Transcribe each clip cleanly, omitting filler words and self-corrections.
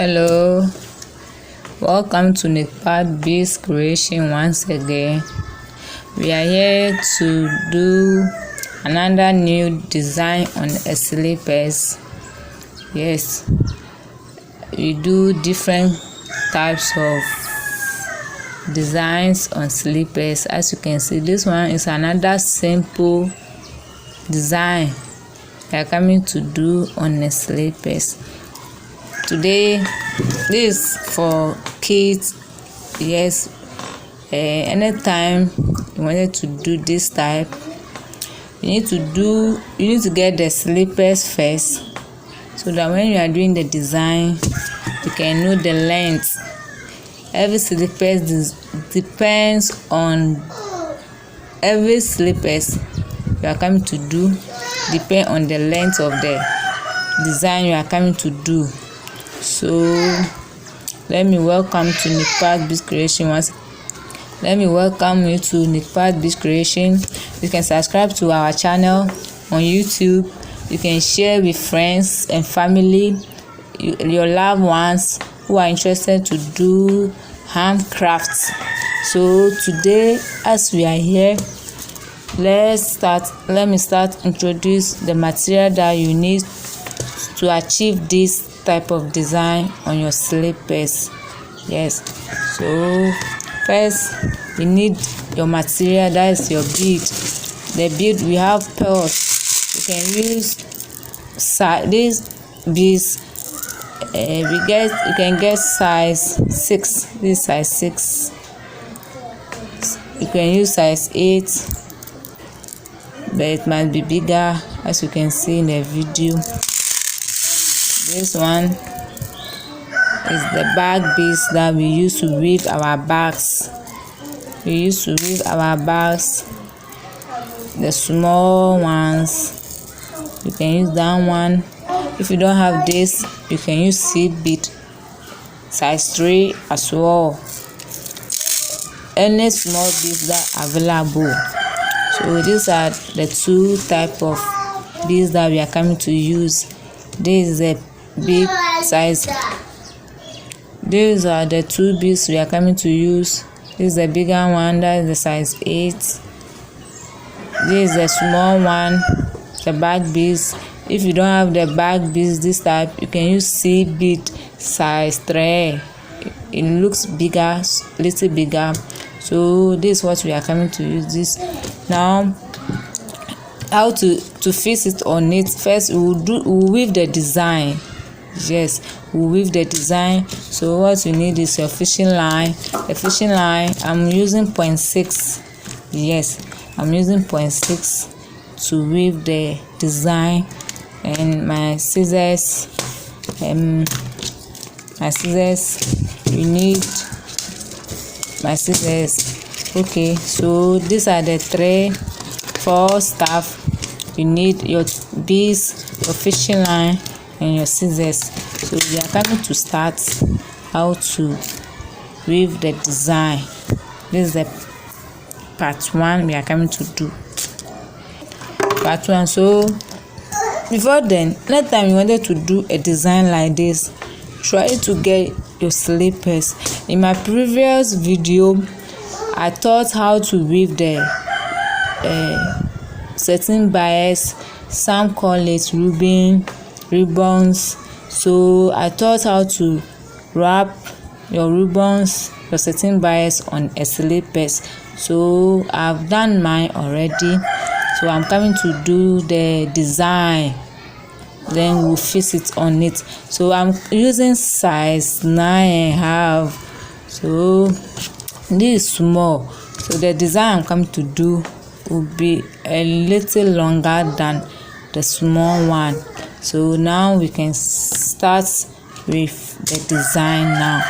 Hello, welcome to Beading Creation once again. We are here to do another new design on a slippers. Yes, we do different types of designs on slippers. As you can see, this one is another simple design we are coming to do on the slippers. Today, this is for kids. Yes, anytime you wanted to do this type, you need to get the slippers first, so that when you are doing the design, you can know the length. Every slippers depends on every slippers you are coming to do depend on the length of the design you are coming to do. So let me welcome to Beading Creation once. Let me welcome you to Beading Creation. You can subscribe to our channel on YouTube. You can share with friends and family, your loved ones who are interested to do handcrafts. So today, as we are here, let me start introduce the material that you need to achieve this type of design on your slippers. Yes, so first you need your material, that is your bead. The bead, we have pearls. You can use these beads. You can get size 6. This is size 6. You can use size 8, but it might be bigger, as you can see in the video. This one is the bag beads that we use to weave our bags. We used to weave our bags, the small ones. You can use that one. If you don't have this, you can use seed bead, size 3 as well. Any small beads that are available. So these are the two type of beads that we are coming to use. This is a big size. These are the two beads we are coming to use. This is the bigger one, that is the size 8. This is the small one, the bag beads. If you don't have the bag beads this type, you can use seed bead, size 3. It looks bigger, little bigger. So this is what we are coming to use this. Now, how to fix it on it? First, we'll weave the design. Yes, we'll weave the design. So what you need is your fishing line. The fishing line, I'm using 0.6. Yes, I'm using 0.6 to weave the design. And my scissors. You need my scissors. Okay, so these are the 4 stuff. You need your beads, your fishing line, and your scissors. So we are coming to start how to weave the design. This is the part 1 we are coming to do. Part 1. So before then, next time you wanted to do a design like this, try to get your slippers. In my previous video, I taught how to weave the satin bias. Some call it ribbons. So I taught how to wrap your ribbons, your satin bias on a slippers. So I've done mine already. So I'm coming to do the design, then we'll fix it on it. So I'm using size 9.5. So this is small. So the design I'm coming to do will be a little longer than the small one. So now we can start with the design now.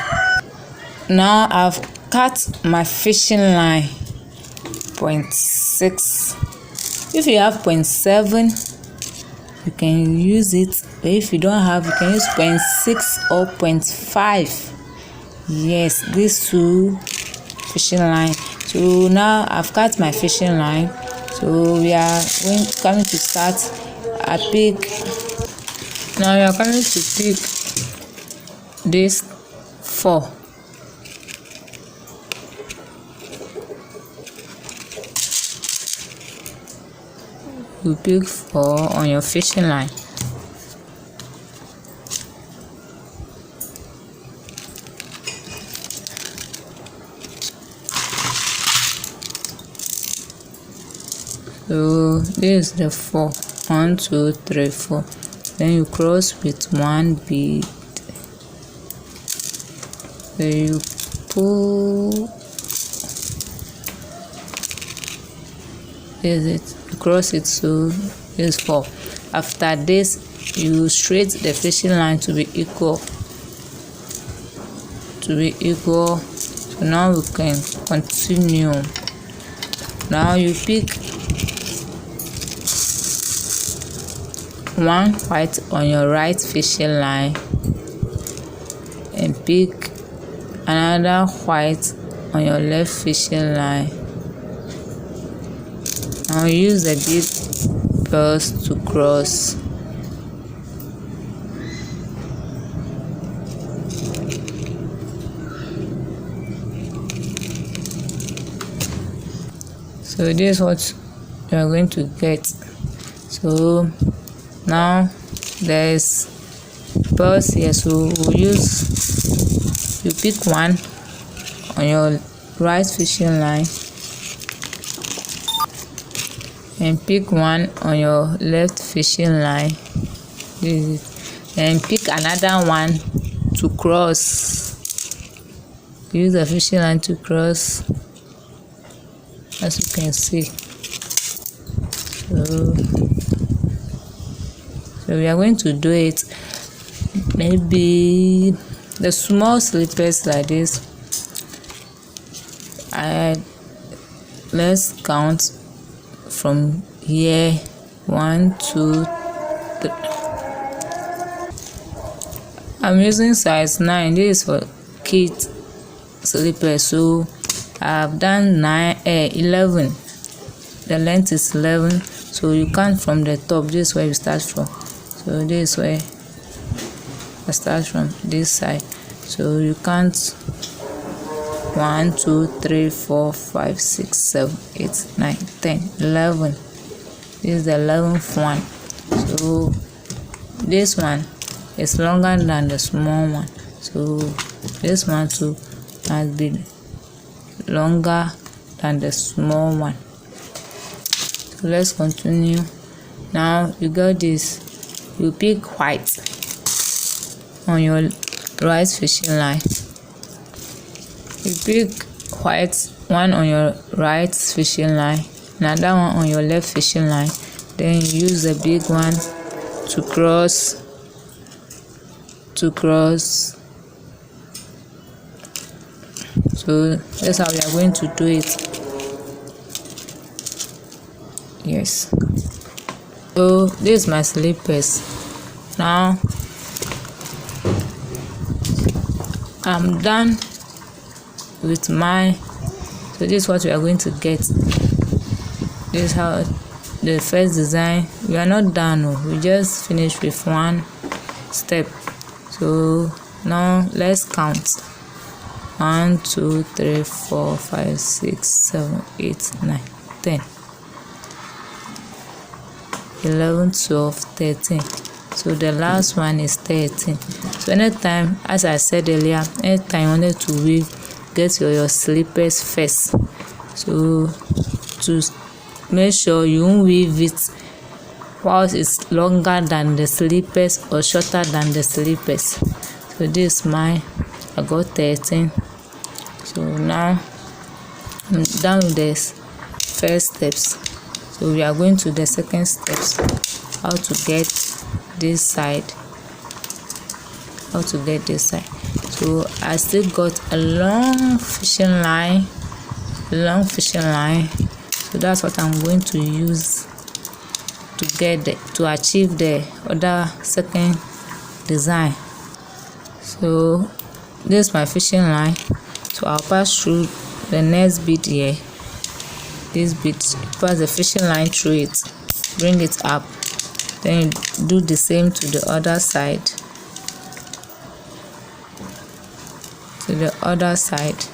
Now I've cut my fishing line 0.6. If you have 0.7, you can use it. But if you don't have, you can use 0.6 or 0.5. Yes, these two fishing line. So now I've cut my fishing line. So we are coming to start. I pick. Now we are coming to pick this 4. You pick 4 on your fishing line. So this is the 4. 1, 2, 3, 4. Then you cross with 1 bead. So you pull. This is it. You cross it, so this is 4. After this, you straight the fishing line to be equal. So now we can continue. Now you pick 1 white on your right fishing line and pick another white on your left fishing line. Now use the bead pearls to cross. So this is what you are going to get. So now there's pearls here, so we'll use, you pick 1 on your right fishing line and pick 1 on your left fishing line, and pick another one to cross. Use the fishing line to cross, as you can see. So we are going to do it, maybe the small slippers like this. Let's count from here. 1, 2, 3. I'm using size 9. This is for kids slippers, so I've done 11. The length is 11, so you count from the top. This is where you start from. So this is where I start from, this side. So you count 1, 2, 3, 4, 5, 6, 7, 8, 9, 10, 11. This is the 11th one. So this one is longer than the small one. So this one too must be longer than the small one. So let's continue. Now you got this. You pick white on your right fishing line. You pick white 1 on your right fishing line, another one on your left fishing line. Then you use the big one to cross. So that's how we are going to do it. Yes. So this is my slippers. Now I'm done with my, so this is what we are going to get. This is how the first design. We are not done, we just finished with 1 step. So now let's count. 1, 2, 3, 4, 5, 6, 7, 8, 9, 10, 11, 12, 13. So the last one is 13. So anytime, as I said earlier, anytime you wanted to weave, get your slippers first. So to make sure you won't weave it whilst it's longer than the slippers or shorter than the slippers. So this is mine. I got 13. So now I'm done with this first steps. So we are going to the second steps. How to get this side. So I still got a long fishing line. So that's what I'm going to use to achieve the other second design. So this is my fishing line. So I'll pass through the next bead here. This bead, pass the fishing line through it, bring it up, then do the same to the other side. to the other side.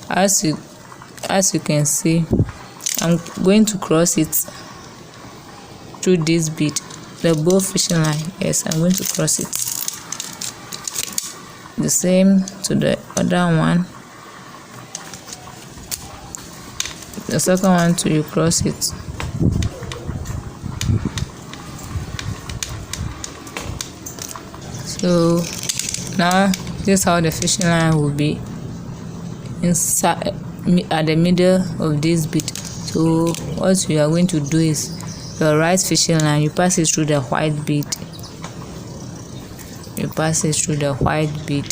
As you can see, I'm going to cross it through this bead, the both fishing line. Yes, I'm going to cross it. The same to the other one. The second one too, you cross it. So now this is how the fishing line will be inside at the middle of this bead. So what you are going to do is your right fishing line, you pass it through the white bead. You pass it through the white bead.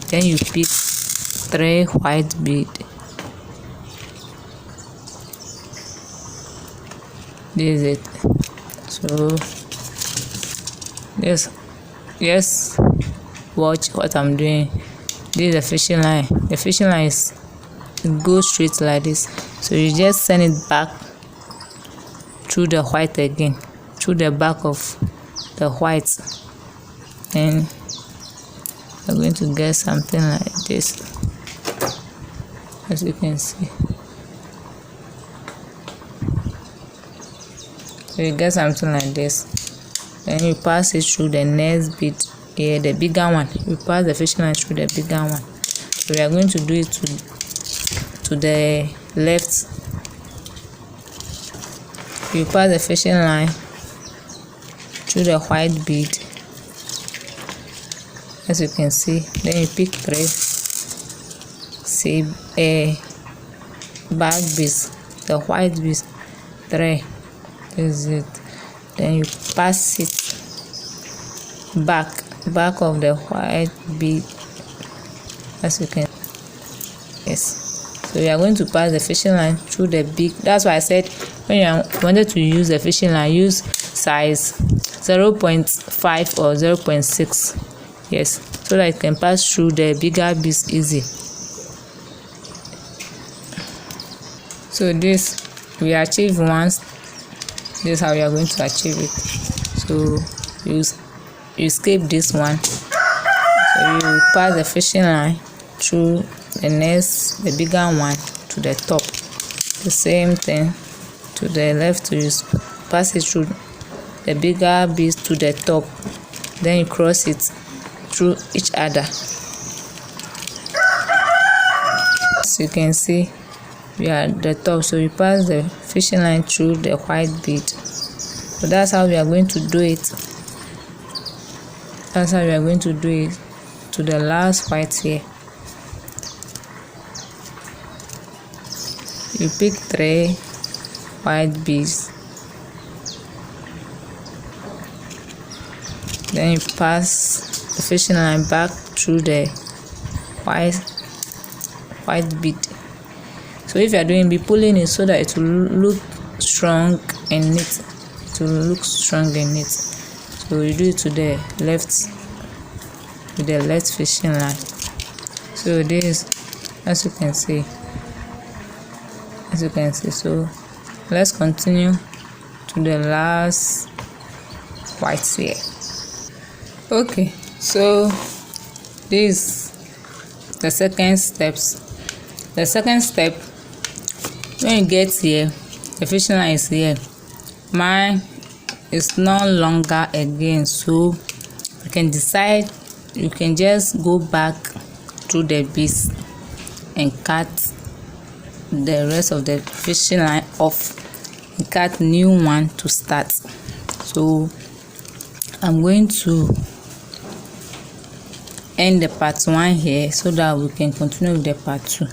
Then you pick 3 white bead. This is it. So yes, watch what I'm doing. This is the fishing line. The fishing line is goes straight like this. So you just send it back through the white again, through the back of the white, and you're going to get something like this, as you can see. So you get something like this. Then you pass it through the next bead here, the bigger one. You pass the fishing line through the bigger one. So we are going to do it to the left. You pass the fishing line through the white bead, as you can see. Then you pick 3 back beads, the white beads, 3. This is it. Then you pass it back of the white bead, as you can. Yes. So you are going to pass the fishing line through the big. That's why I said when you wanted to use the fishing line, use size 0.5 or 0.6. Yes, so that it can pass through the bigger beads easy. So this we achieve once. This is how you are going to achieve it. So you escape this one. So you pass the fishing line through the bigger one to the top. The same thing to the left. You pass it through the bigger beads to the top. Then you cross it through each other. As you can see, we are at the top. So you pass the fishing line through the white bead. So that's how we are going to do it. That's how we are going to do it to the last white here. You pick 3 white beads. Then you pass the fishing line back through the white bead. So if you are doing, be pulling it so that it will look strong and neat. It will look strong and neat. So you do it to the left with the left fishing line. So this, as you can see. So let's continue to the last white here. Okay, so this is the second steps. The second step, when you get here, the fishing line is here. Mine is no longer again, so you can decide. You can just go back through the beads and cut the rest of the fishing line off and cut new one to start. So I'm going to end the part 1 here so that we can continue with the part 2.